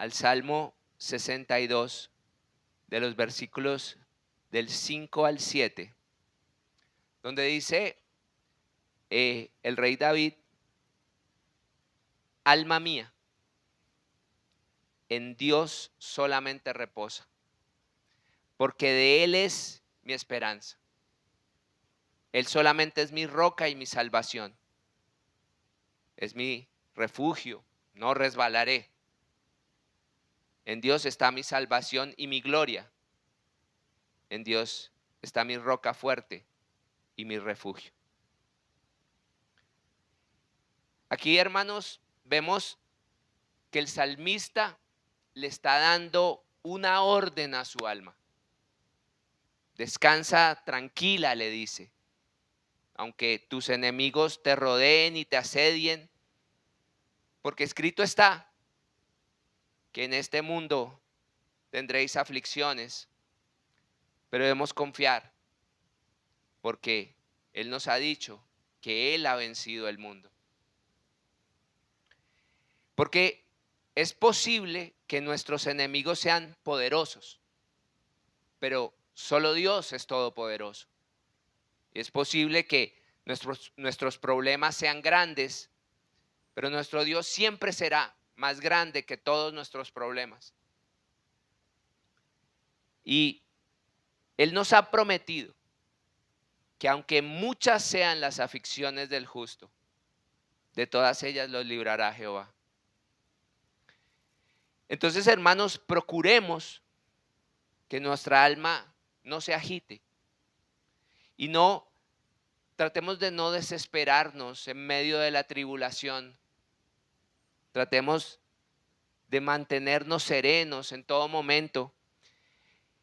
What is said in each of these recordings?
al Salmo 62, de los versículos del 5 al 7, donde dice el rey David: alma mía, en Dios solamente reposa, porque de Él es mi esperanza. Él solamente es mi roca y mi salvación. Es mi refugio, no resbalaré. En Dios está mi salvación y mi gloria. En Dios está mi roca fuerte y mi refugio. Aquí, hermanos, vemos que el salmista le está dando una orden a su alma. Descansa tranquila, le dice. Aunque tus enemigos te rodeen y te asedien, porque escrito está que en este mundo tendréis aflicciones, pero debemos confiar, porque Él nos ha dicho que Él ha vencido el mundo. Porque es posible que nuestros enemigos sean poderosos, pero solo Dios es todopoderoso. Y es posible que nuestros problemas sean grandes, pero nuestro Dios siempre será más grande que todos nuestros problemas. Y Él nos ha prometido que aunque muchas sean las aflicciones del justo, de todas ellas los librará Jehová. Entonces, hermanos, procuremos que nuestra alma no se agite y tratemos de no desesperarnos en medio de la tribulación. Tratemos de mantenernos serenos en todo momento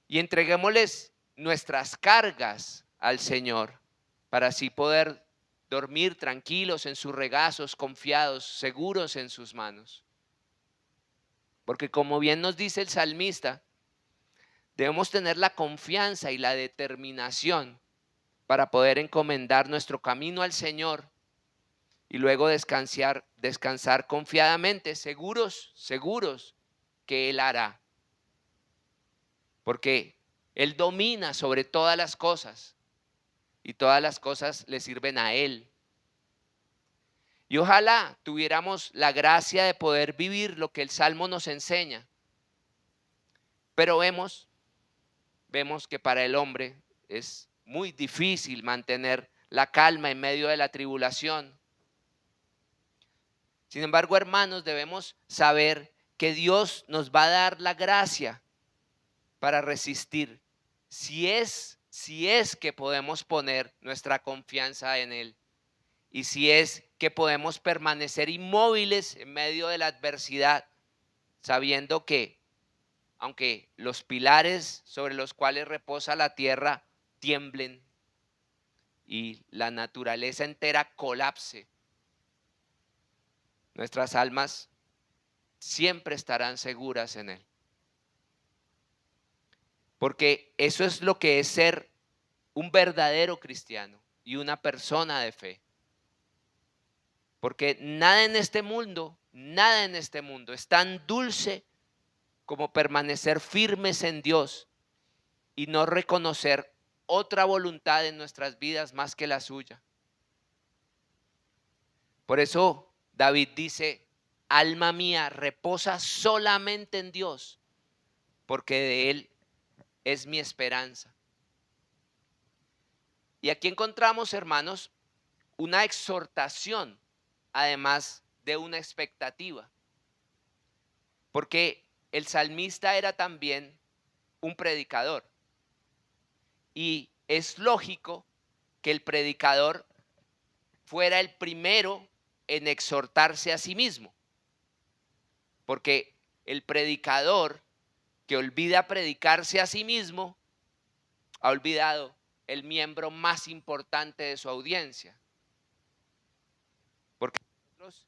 y entreguémosles nuestras cargas al Señor para así poder dormir tranquilos en sus regazos, confiados, seguros en sus manos. Porque como bien nos dice el salmista, debemos tener la confianza y la determinación para poder encomendar nuestro camino al Señor y luego descansar confiadamente, seguros que Él hará. Porque Él domina sobre todas las cosas y todas las cosas le sirven a Él. Y ojalá tuviéramos la gracia de poder vivir lo que el Salmo nos enseña. Pero vemos que para el hombre es muy difícil mantener la calma en medio de la tribulación. Sin embargo, hermanos, debemos saber que Dios nos va a dar la gracia para resistir, si es que podemos poner nuestra confianza en Él y si es que podemos permanecer inmóviles en medio de la adversidad, sabiendo que aunque los pilares sobre los cuales reposa la tierra tiemblen y la naturaleza entera colapse, nuestras almas siempre estarán seguras en Él. Porque eso es lo que es ser un verdadero cristiano y una persona de fe. Porque nada en este mundo es tan dulce como permanecer firmes en Dios y no reconocer otra voluntad en nuestras vidas más que la suya. Por eso David dice: alma mía, reposa solamente en Dios, porque de Él es mi esperanza. Y aquí encontramos, hermanos, una exhortación, además de una expectativa. Porque el salmista era también un predicador. Y es lógico que el predicador fuera el primero en exhortarse a sí mismo. Porque el predicador que olvida predicarse a sí mismo, ha olvidado el miembro más importante de su audiencia. Porque nosotros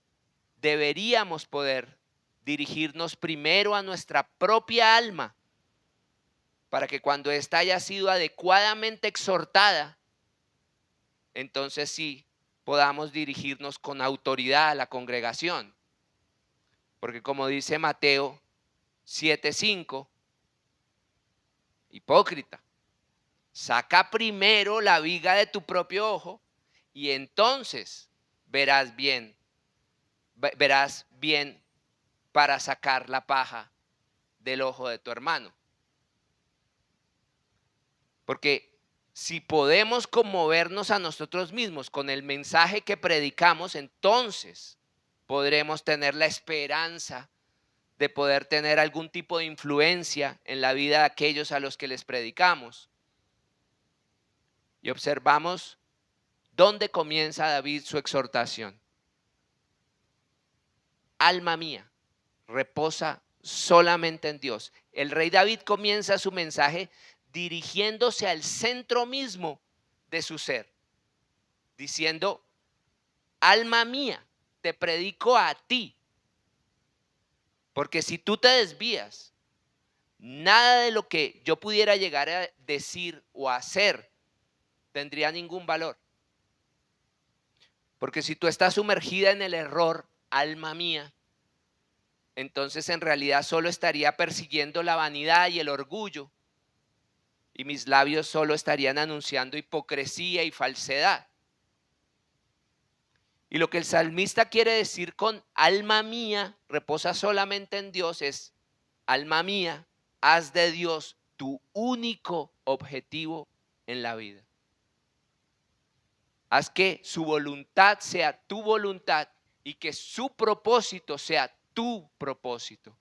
deberíamos poder dirigirnos primero a nuestra propia alma, para que cuando ésta haya sido adecuadamente exhortada, entonces sí podamos dirigirnos con autoridad a la congregación. Porque como dice Mateo, 7:5, hipócrita, saca primero la viga de tu propio ojo y entonces verás bien para sacar la paja del ojo de tu hermano. Porque si podemos conmovernos a nosotros mismos con el mensaje que predicamos, entonces podremos tener la esperanza de poder tener algún tipo de influencia en la vida de aquellos a los que les predicamos. Y observamos dónde comienza David su exhortación. Alma mía, reposa solamente en Dios. El rey David comienza su mensaje dirigiéndose al centro mismo de su ser, diciendo: alma mía, te predico a ti, porque si tú te desvías, nada de lo que yo pudiera llegar a decir o hacer tendría ningún valor. Porque si tú estás sumergida en el error, alma mía, entonces en realidad solo estaría persiguiendo la vanidad y el orgullo, y mis labios solo estarían anunciando hipocresía y falsedad. Y lo que el salmista quiere decir con alma mía, reposa solamente en Dios, es: alma mía, haz de Dios tu único objetivo en la vida. Haz que su voluntad sea tu voluntad y que su propósito sea tu propósito.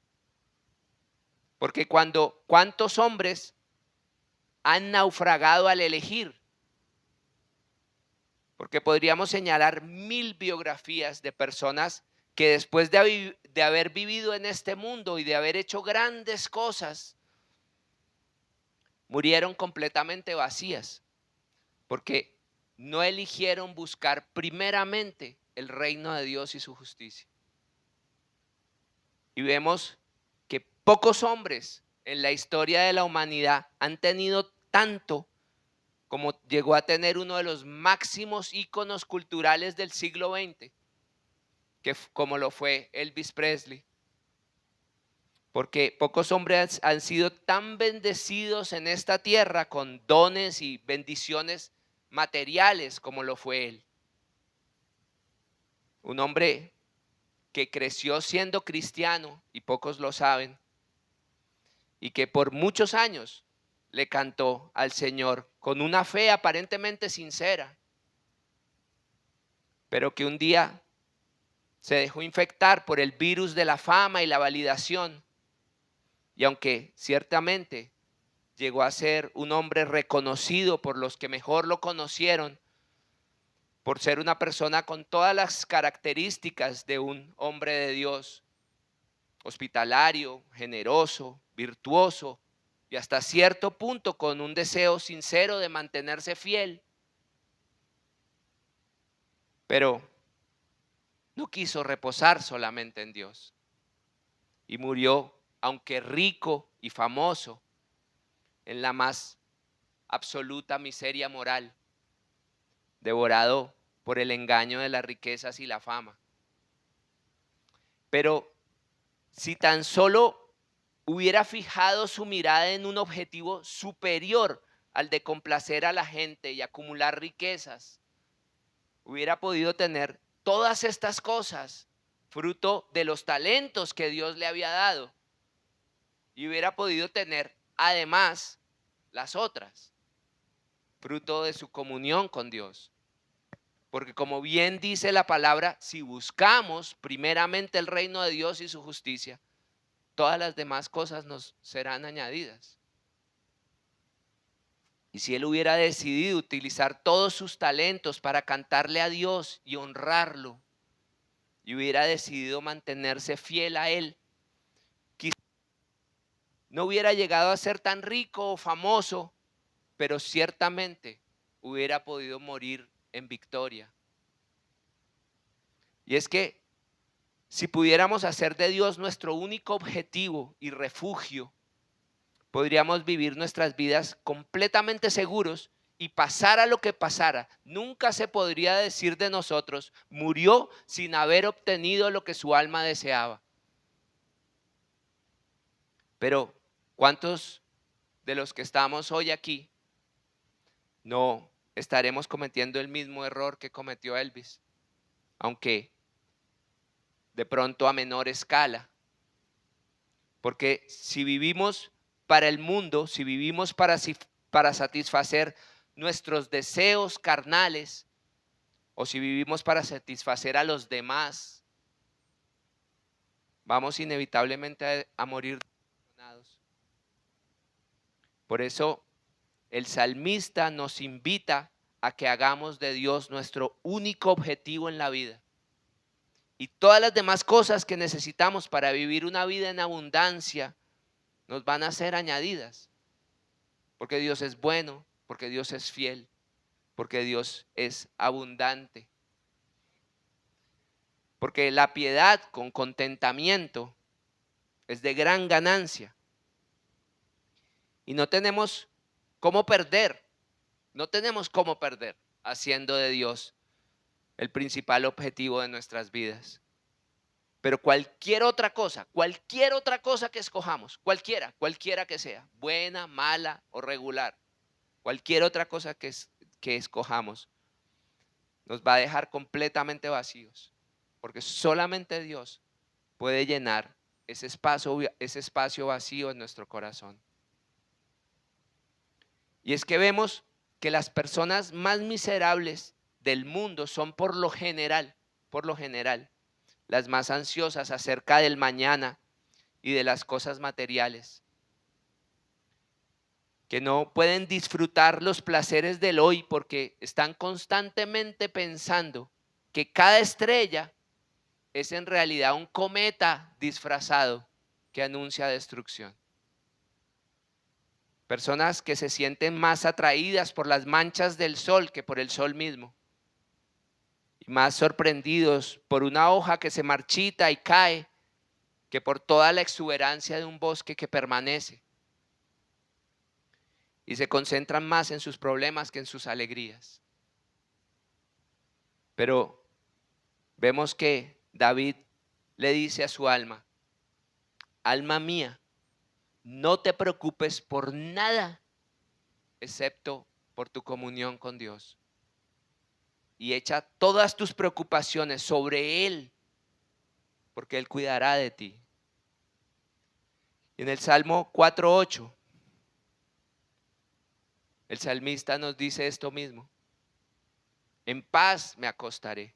Porque ¿cuántos hombres han naufragado al elegir? Porque podríamos señalar 1000 biografías de personas que después de haber vivido en este mundo y de haber hecho grandes cosas, murieron completamente vacías, porque no eligieron buscar primeramente el reino de Dios y su justicia. Y vemos que pocos hombres en la historia de la humanidad han tenido tanto como llegó a tener uno de los máximos íconos culturales del siglo XX, como lo fue Elvis Presley. Porque pocos hombres han sido tan bendecidos en esta tierra con dones y bendiciones materiales como lo fue él. Un hombre que creció siendo cristiano, y pocos lo saben, y que por muchos años le cantó al Señor con una fe aparentemente sincera, pero que un día se dejó infectar por el virus de la fama y la validación. Y aunque ciertamente llegó a ser un hombre reconocido por los que mejor lo conocieron, por ser una persona con todas las características de un hombre de Dios, hospitalario, generoso, virtuoso y hasta cierto punto con un deseo sincero de mantenerse fiel, pero no quiso reposar solamente en Dios y murió, aunque rico y famoso, en la más absoluta miseria moral, devorado por el engaño de las riquezas y la fama. Pero si tan solo hubiera fijado su mirada en un objetivo superior al de complacer a la gente y acumular riquezas, hubiera podido tener todas estas cosas, fruto de los talentos que Dios le había dado, y hubiera podido tener además las otras, fruto de su comunión con Dios. Porque como bien dice la palabra, si buscamos primeramente el reino de Dios y su justicia, todas las demás cosas nos serán añadidas. Y si él hubiera decidido utilizar todos sus talentos para cantarle a Dios y honrarlo, y hubiera decidido mantenerse fiel a él, quizás no hubiera llegado a ser tan rico o famoso, pero ciertamente hubiera podido morir en victoria. Y es que si pudiéramos hacer de Dios nuestro único objetivo y refugio, podríamos vivir nuestras vidas completamente seguros y pasara lo que pasara, nunca se podría decir de nosotros: murió sin haber obtenido lo que su alma deseaba. Pero ¿cuántos de los que estamos hoy aquí no estaremos cometiendo el mismo error que cometió Elvis? Aunque de pronto a menor escala. Porque si vivimos para el mundo, si vivimos para satisfacer nuestros deseos carnales, o si vivimos para satisfacer a los demás, vamos inevitablemente a morir decepcionados. Por eso el salmista nos invita a que hagamos de Dios nuestro único objetivo en la vida. Y todas las demás cosas que necesitamos para vivir una vida en abundancia nos van a ser añadidas. Porque Dios es bueno, porque Dios es fiel, porque Dios es abundante. Porque la piedad con contentamiento es de gran ganancia. Y no tenemos cómo perder, haciendo de Dios el principal objetivo de nuestras vidas. Pero cualquier otra cosa que escojamos, cualquiera que sea, buena, mala o regular, cualquier otra cosa que escojamos, nos va a dejar completamente vacíos. Porque solamente Dios puede llenar ese espacio vacío en nuestro corazón. Y es que vemos que las personas más miserables del mundo son por lo general, las más ansiosas acerca del mañana y de las cosas materiales, que no pueden disfrutar los placeres del hoy porque están constantemente pensando que cada estrella es en realidad un cometa disfrazado que anuncia destrucción. Personas que se sienten más atraídas por las manchas del sol que por el sol mismo. Y más sorprendidos por una hoja que se marchita y cae que por toda la exuberancia de un bosque que permanece. Y se concentran más en sus problemas que en sus alegrías. Pero vemos que David le dice a su alma: alma mía, no te preocupes por nada excepto por tu comunión con Dios. Y echa todas tus preocupaciones sobre Él, porque Él cuidará de ti. Y en el Salmo 4:8, el salmista nos dice esto mismo: en paz me acostaré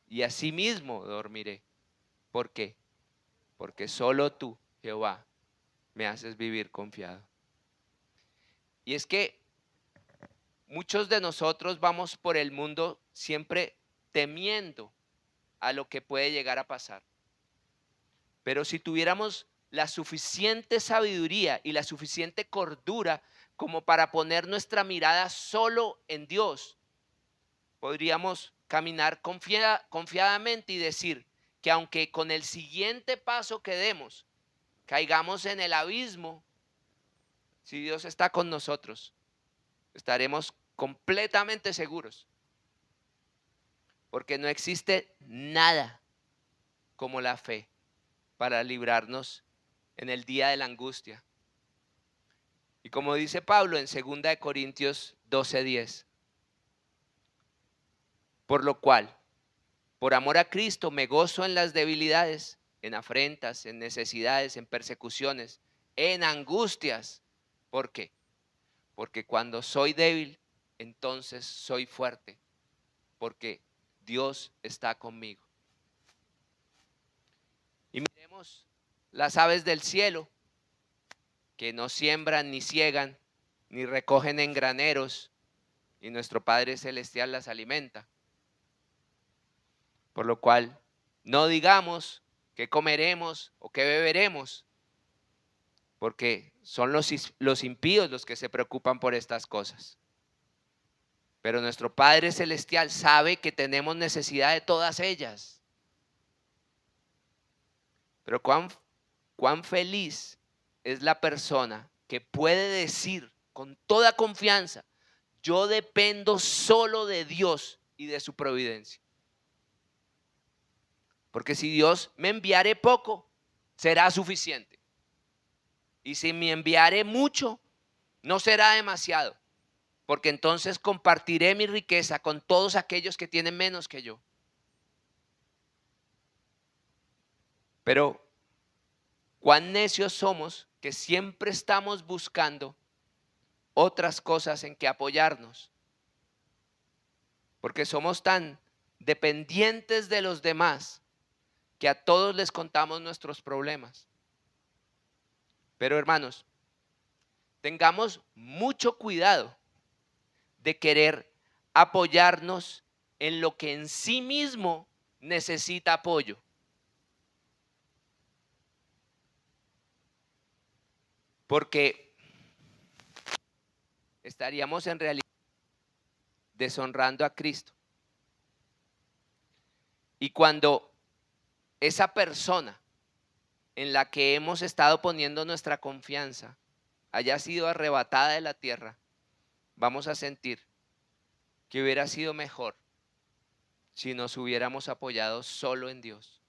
y asimismo dormiré. ¿Por qué? Porque solo tú, Jehová, me haces vivir confiado. Y es que muchos de nosotros vamos por el mundo siempre temiendo a lo que puede llegar a pasar. Pero si tuviéramos la suficiente sabiduría y la suficiente cordura como para poner nuestra mirada solo en Dios, podríamos caminar confiadamente y decir que aunque con el siguiente paso que demos caigamos en el abismo, si Dios está con nosotros, estaremos completamente seguros. Porque no existe nada como la fe para librarnos en el día de la angustia. Y como dice Pablo en 2 Corintios 12:10, por lo cual, por amor a Cristo, me gozo en las debilidades, en afrentas, en necesidades, en persecuciones, en angustias. ¿Por qué? Porque cuando soy débil, entonces soy fuerte, porque Dios está conmigo. Y miremos las aves del cielo, que no siembran ni ciegan, ni recogen en graneros, y nuestro Padre Celestial las alimenta. Por lo cual, no digamos qué comeremos o qué beberemos, porque son los impíos los que se preocupan por estas cosas. Pero nuestro Padre Celestial sabe que tenemos necesidad de todas ellas. Pero cuán feliz es la persona que puede decir con toda confianza: yo dependo solo de Dios y de su providencia. Porque si Dios me enviare poco, será suficiente. y si me enviare mucho, no será demasiado, porque entonces compartiré mi riqueza con todos aquellos que tienen menos que yo. Pero cuán necios somos que siempre estamos buscando otras cosas en que apoyarnos, porque somos tan dependientes de los demás que a todos les contamos nuestros problemas. Pero hermanos, tengamos mucho cuidado de querer apoyarnos en lo que en sí mismo necesita apoyo. Porque estaríamos en realidad deshonrando a Cristo. Y cuando esa persona en la que hemos estado poniendo nuestra confianza haya sido arrebatada de la tierra, vamos a sentir que hubiera sido mejor si nos hubiéramos apoyado solo en Dios.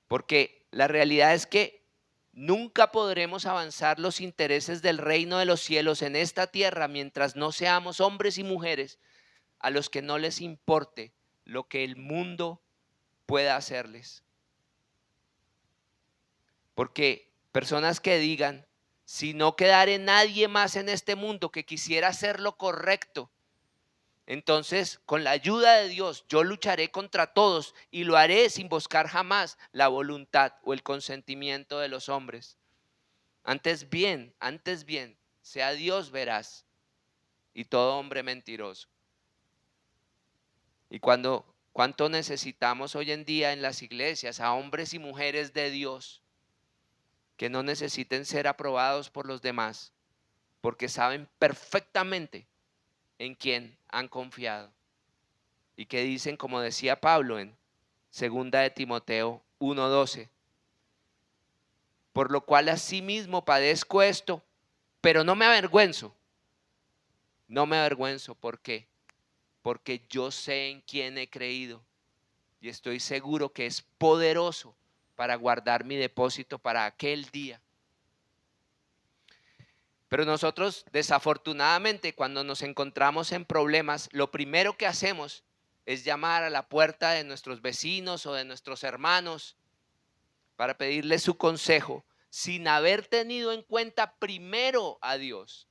Porque la realidad es que nunca podremos avanzar los intereses del reino de los cielos en esta tierra mientras no seamos hombres y mujeres a los que no les importe lo que el mundo pueda hacerles. Porque personas que digan, si no quedare nadie más en este mundo que quisiera hacer lo correcto, entonces con la ayuda de Dios yo lucharé contra todos y lo haré sin buscar jamás la voluntad o el consentimiento de los hombres. Antes bien, sea Dios veraz y todo hombre mentiroso. Y cuánto necesitamos hoy en día en las iglesias a hombres y mujeres de Dios que no necesiten ser aprobados por los demás, porque saben perfectamente en quién han confiado. Y que dicen, como decía Pablo en 2 de Timoteo 1:12, por lo cual asimismo padezco esto, pero no me avergüenzo. No me avergüenzo, ¿por qué? Porque yo sé en quién he creído y estoy seguro que es poderoso para guardar mi depósito para aquel día. Pero nosotros, desafortunadamente, cuando nos encontramos en problemas, lo primero que hacemos es llamar a la puerta de nuestros vecinos o de nuestros hermanos para pedirles su consejo, sin haber tenido en cuenta primero a Dios.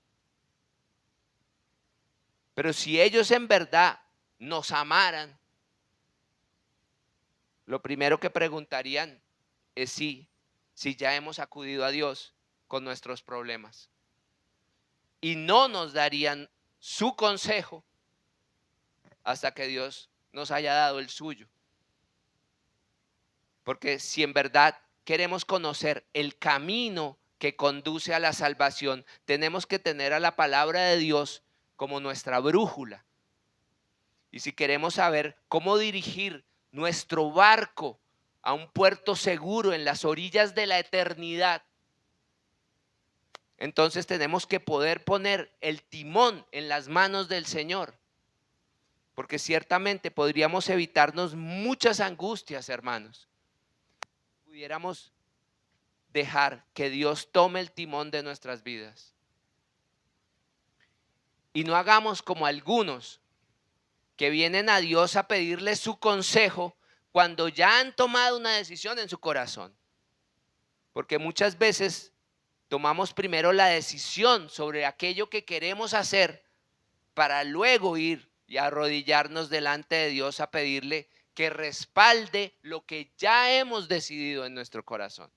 Pero si ellos en verdad nos amaran, lo primero que preguntarían es si ya hemos acudido a Dios con nuestros problemas. Y no nos darían su consejo hasta que Dios nos haya dado el suyo. Porque si en verdad queremos conocer el camino que conduce a la salvación, tenemos que tener a la palabra de Dios como nuestra brújula. Y si queremos saber cómo dirigir nuestro barco a un puerto seguro en las orillas de la eternidad, entonces tenemos que poder poner el timón en las manos del Señor. Porque ciertamente podríamos evitarnos muchas angustias, hermanos. Pudiéramos dejar que Dios tome el timón de nuestras vidas. Y no hagamos como algunos que vienen a Dios a pedirle su consejo cuando ya han tomado una decisión en su corazón. Porque muchas veces tomamos primero la decisión sobre aquello que queremos hacer para luego ir y arrodillarnos delante de Dios a pedirle que respalde lo que ya hemos decidido en nuestro corazón.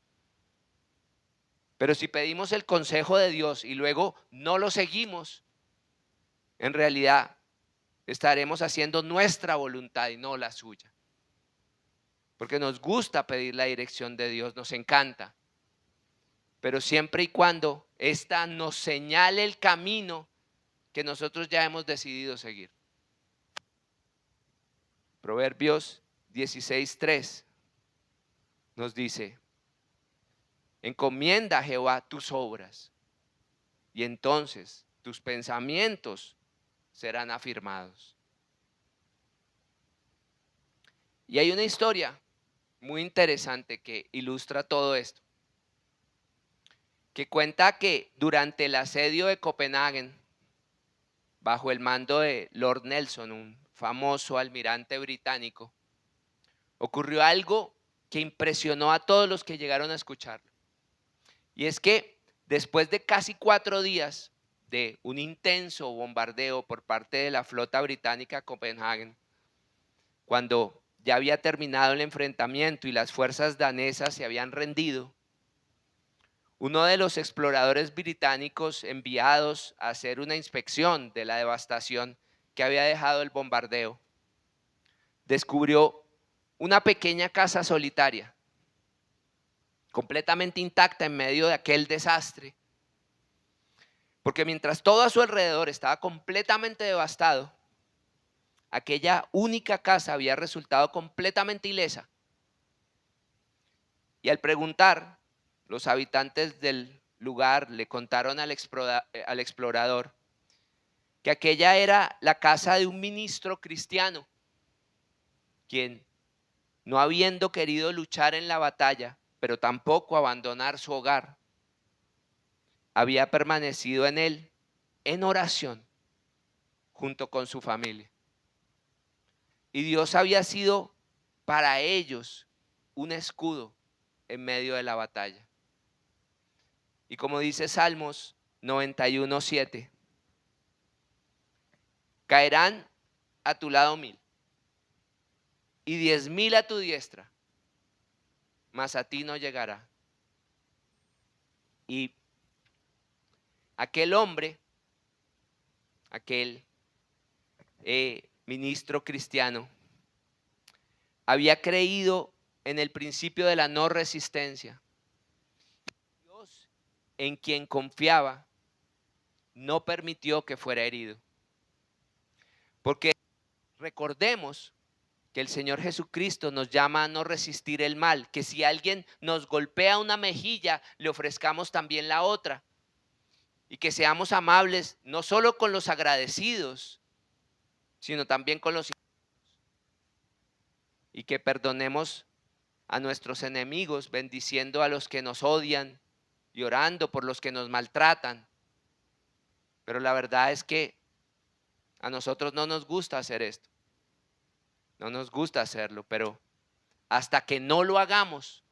Pero si pedimos el consejo de Dios y luego no lo seguimos, en realidad estaremos haciendo nuestra voluntad y no la suya. Porque nos gusta pedir la dirección de Dios, nos encanta. Pero siempre y cuando ésta nos señale el camino que nosotros ya hemos decidido seguir. Proverbios 16:3 nos dice: encomienda a Jehová tus obras y entonces tus pensamientos serán afirmados. Y hay una historia muy interesante que ilustra todo esto. que cuenta que durante el asedio de Copenhague, bajo el mando de Lord Nelson, un famoso almirante británico, ocurrió algo que impresionó a todos los que llegaron a escucharlo. Y es que después de casi 4 días de un intenso bombardeo por parte de la flota británica a Copenhague, cuando ya había terminado el enfrentamiento y las fuerzas danesas se habían rendido, uno de los exploradores británicos enviados a hacer una inspección de la devastación que había dejado el bombardeo, descubrió una pequeña casa solitaria, completamente intacta en medio de aquel desastre. Porque mientras todo a su alrededor estaba completamente devastado, aquella única casa había resultado completamente ilesa. Y al preguntar, los habitantes del lugar le contaron al explorador que aquella era la casa de un ministro cristiano, quien, no habiendo querido luchar en la batalla, pero tampoco abandonar su hogar, había permanecido en él en oración junto con su familia. Y Dios había sido para ellos un escudo en medio de la batalla. Y como dice Salmos 91:7, caerán a tu lado 1000 y 10,000 a tu diestra, mas a ti no llegará. Y aquel hombre, aquel ministro cristiano, había creído en el principio de la no resistencia. Dios, en quien confiaba, no permitió que fuera herido. Porque recordemos que el Señor Jesucristo nos llama a no resistir el mal, que si alguien nos golpea una mejilla, le ofrezcamos también la otra. Y que seamos amables no solo con los agradecidos, sino también con los injustos. Y que perdonemos a nuestros enemigos, bendiciendo a los que nos odian y orando por los que nos maltratan. Pero la verdad es que a nosotros no nos gusta hacer esto. No nos gusta hacerlo, pero hasta que no lo hagamos,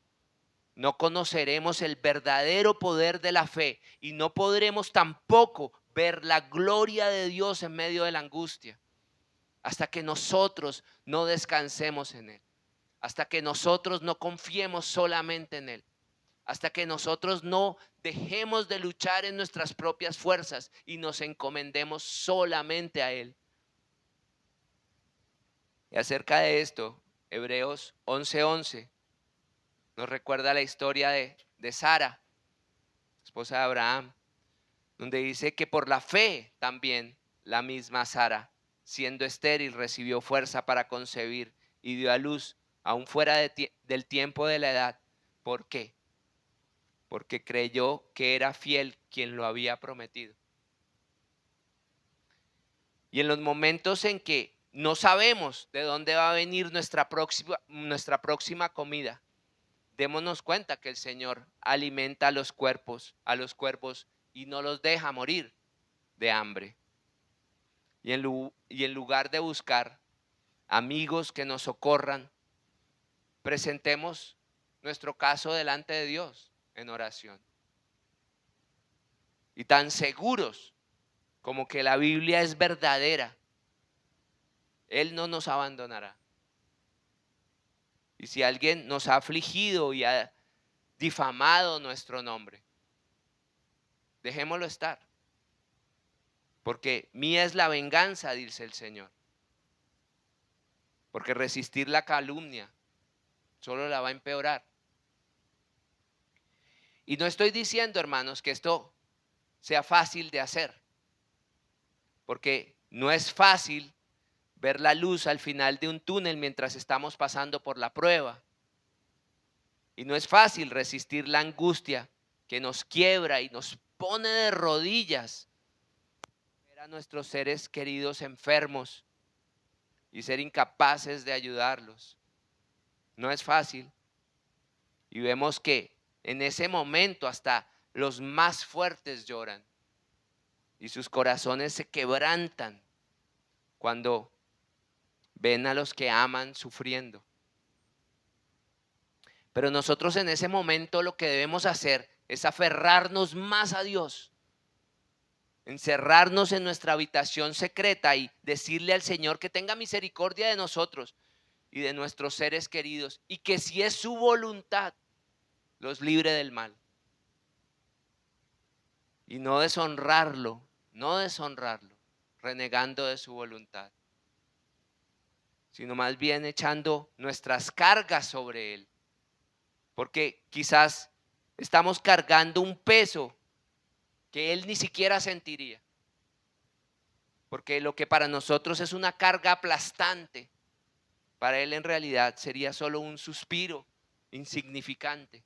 no conoceremos el verdadero poder de la fe y no podremos tampoco ver la gloria de Dios en medio de la angustia. Hasta que nosotros no descansemos en Él. Hasta que nosotros no confiemos solamente en Él. Hasta que nosotros no dejemos de luchar en nuestras propias fuerzas y nos encomendemos solamente a Él. Y acerca de esto, Hebreos 11:11 nos recuerda la historia de Sara, esposa de Abraham, donde dice que por la fe también la misma Sara, siendo estéril, recibió fuerza para concebir y dio a luz aún fuera del tiempo de la edad. ¿Por qué? Porque creyó que era fiel quien lo había prometido. Y en los momentos en que no sabemos de dónde va a venir nuestra próxima comida, démonos cuenta que el Señor alimenta a los cuervos y no los deja morir de hambre. Y en lugar de buscar amigos que nos socorran, presentemos nuestro caso delante de Dios en oración. Y tan seguros como que la Biblia es verdadera, Él no nos abandonará. Y si alguien nos ha afligido y ha difamado nuestro nombre, dejémoslo estar. Porque mía es la venganza, dice el Señor. Porque resistir la calumnia solo la va a empeorar. Y no estoy diciendo, hermanos, que esto sea fácil de hacer. Porque no es fácil ver la luz al final de un túnel mientras estamos pasando por la prueba. Y no es fácil resistir la angustia que nos quiebra y nos pone de rodillas. Ver a nuestros seres queridos enfermos y ser incapaces de ayudarlos. No es fácil. Y vemos que en ese momento hasta los más fuertes lloran y sus corazones se quebrantan cuando ven a los que aman sufriendo. Pero nosotros en ese momento lo que debemos hacer es aferrarnos más a Dios, encerrarnos en nuestra habitación secreta y decirle al Señor que tenga misericordia de nosotros y de nuestros seres queridos, y que si es su voluntad, los libre del mal. Y no deshonrarlo, renegando de su voluntad, sino más bien echando nuestras cargas sobre Él. Porque quizás estamos cargando un peso que Él ni siquiera sentiría. Porque lo que para nosotros es una carga aplastante, para Él en realidad sería solo un suspiro insignificante.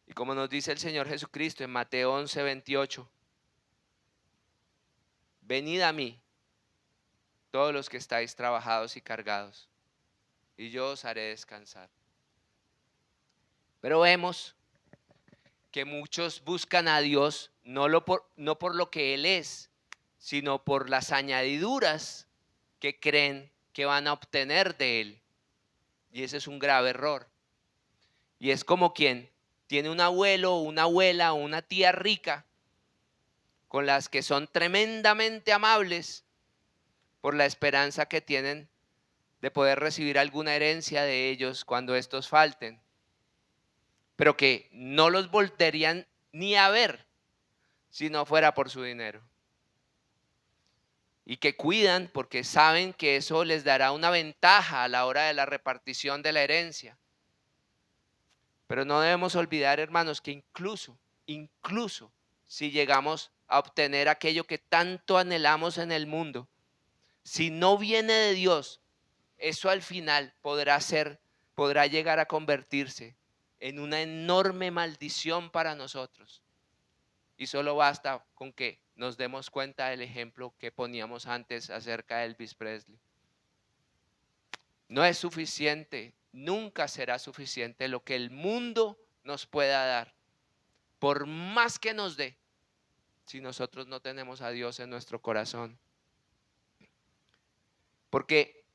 Y como nos dice el Señor Jesucristo en Mateo 11:28, venid a mí, todos los que estáis trabajados y cargados, y yo os haré descansar. Pero vemos que muchos buscan a Dios no por lo que Él es, sino por las añadiduras que creen que van a obtener de Él. Y ese es un grave error. Y es como quien tiene un abuelo, una abuela o una tía rica con las que son tremendamente amables por la esperanza que tienen de poder recibir alguna herencia de ellos cuando estos falten, pero que no los volverían ni a ver si no fuera por su dinero. Y que cuidan porque saben que eso les dará una ventaja a la hora de la repartición de la herencia. Pero no debemos olvidar, hermanos, que incluso si llegamos a obtener aquello que tanto anhelamos en el mundo, si no viene de Dios, eso al final podrá llegar a convertirse en una enorme maldición para nosotros. Y solo basta con que nos demos cuenta del ejemplo que poníamos antes acerca de Elvis Presley. No es suficiente, nunca será suficiente lo que el mundo nos pueda dar, por más que nos dé, si nosotros no tenemos a Dios en nuestro corazón. Porque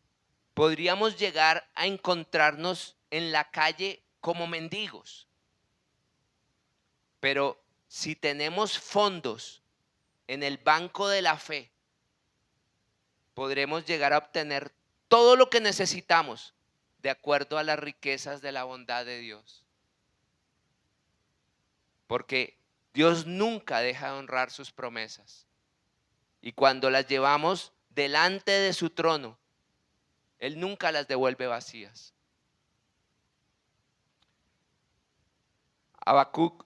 podríamos llegar a encontrarnos en la calle como mendigos, pero si tenemos fondos en el banco de la fe, podremos llegar a obtener todo lo que necesitamos de acuerdo a las riquezas de la bondad de Dios. Porque Dios nunca deja de honrar sus promesas. Y cuando las llevamos delante de su trono, Él nunca las devuelve vacías. Habacuc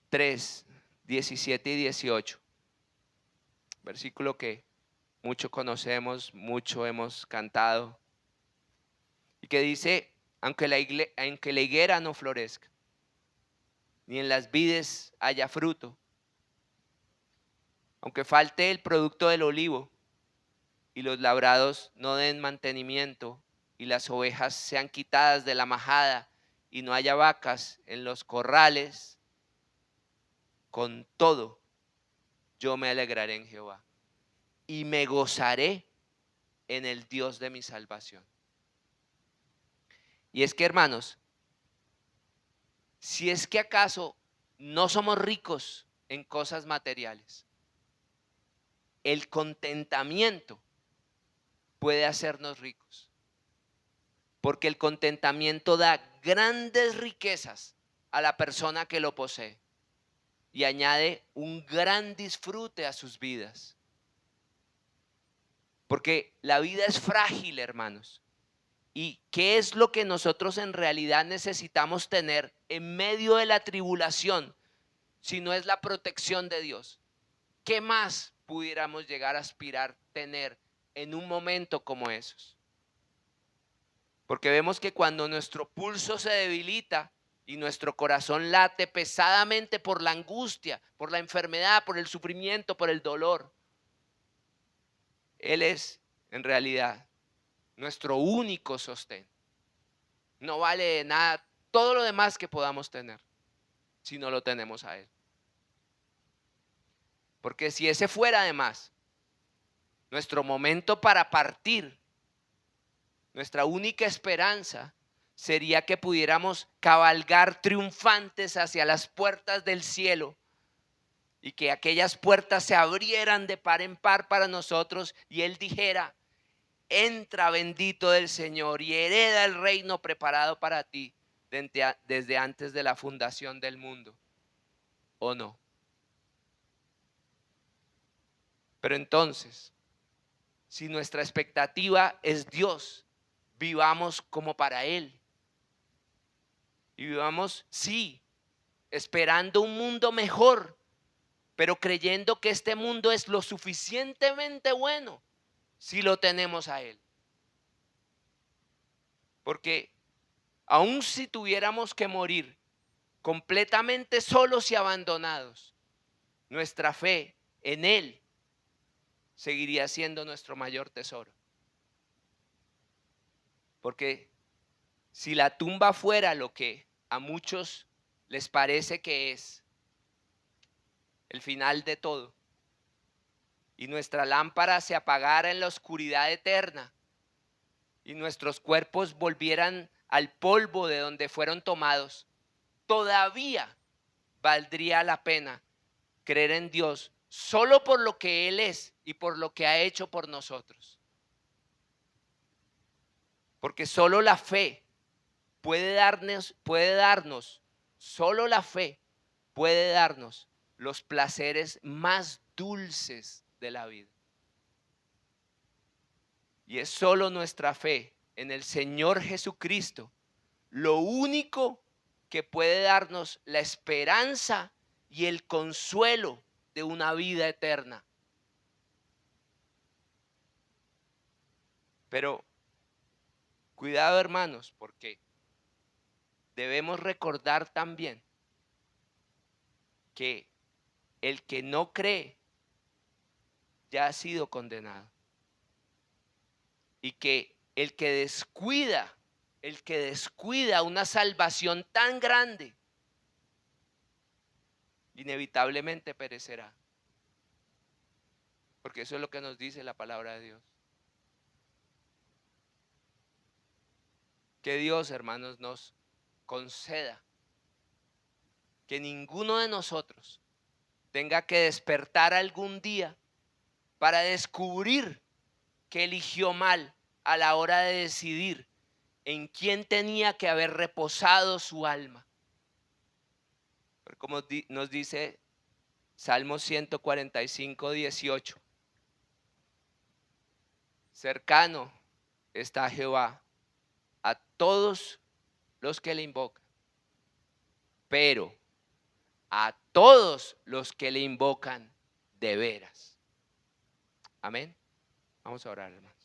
3, 17 y 18. Versículo que mucho conocemos, mucho hemos cantado. Y que dice, aunque la higuera no florezca, ni en las vides haya fruto, aunque falte el producto del olivo y los labrados no den mantenimiento y las ovejas sean quitadas de la majada y no haya vacas en los corrales, con todo yo me alegraré en Jehová y me gozaré en el Dios de mi salvación. Y es que, hermanos, si es que acaso no somos ricos en cosas materiales, el contentamiento puede hacernos ricos. Porque el contentamiento da grandes riquezas a la persona que lo posee y añade un gran disfrute a sus vidas. Porque la vida es frágil, hermanos. ¿Y qué es lo que nosotros en realidad necesitamos tener en medio de la tribulación si no es la protección de Dios? ¿Qué más pudiéramos llegar a aspirar tener en un momento como esos? Porque vemos que cuando nuestro pulso se debilita y nuestro corazón late pesadamente por la angustia, por la enfermedad, por el sufrimiento, por el dolor, Él es en realidad nuestro único sostén. No vale de nada todo lo demás que podamos tener. si no lo tenemos a Él. Porque si ese fuera además nuestro momento para partir, nuestra única esperanza sería que pudiéramos cabalgar triunfantes hacia las puertas del cielo y que aquellas puertas se abrieran de par en par para nosotros y Él dijera: entra, bendito del Señor, y hereda el reino preparado para ti desde antes de la fundación del mundo. ¿O no? Pero entonces, si nuestra expectativa es Dios, vivamos como para Él. Y vivamos, sí, esperando un mundo mejor, pero creyendo que este mundo es lo suficientemente bueno si lo tenemos a Él. Porque aun si tuviéramos que morir completamente solos y abandonados, nuestra fe en Él seguiría siendo nuestro mayor tesoro. Porque si la tumba fuera lo que a muchos les parece que es el final de todo, y nuestra lámpara se apagara en la oscuridad eterna, y nuestros cuerpos volvieran al polvo de donde fueron tomados, todavía valdría la pena creer en Dios solo por lo que Él es y por lo que ha hecho por nosotros. Porque solo la fe puede darnos, solo la fe puede darnos los placeres más dulces de la vida. Y es solo nuestra fe en el Señor Jesucristo lo único que puede darnos la esperanza y el consuelo de una vida eterna. Pero cuidado, hermanos, porque debemos recordar también que el que no cree ya ha sido condenado. Y que el que descuida una salvación tan grande, inevitablemente perecerá. Porque eso es lo que nos dice la palabra de Dios. Que Dios, hermanos, nos conceda que ninguno de nosotros tenga que despertar algún día para descubrir que eligió mal a la hora de decidir en quién tenía que haber reposado su alma. Pero como nos dice Salmo 145, 18, cercano está Jehová a todos los que le invocan, pero a todos los que le invocan de veras. Amén. Vamos a orar, hermano.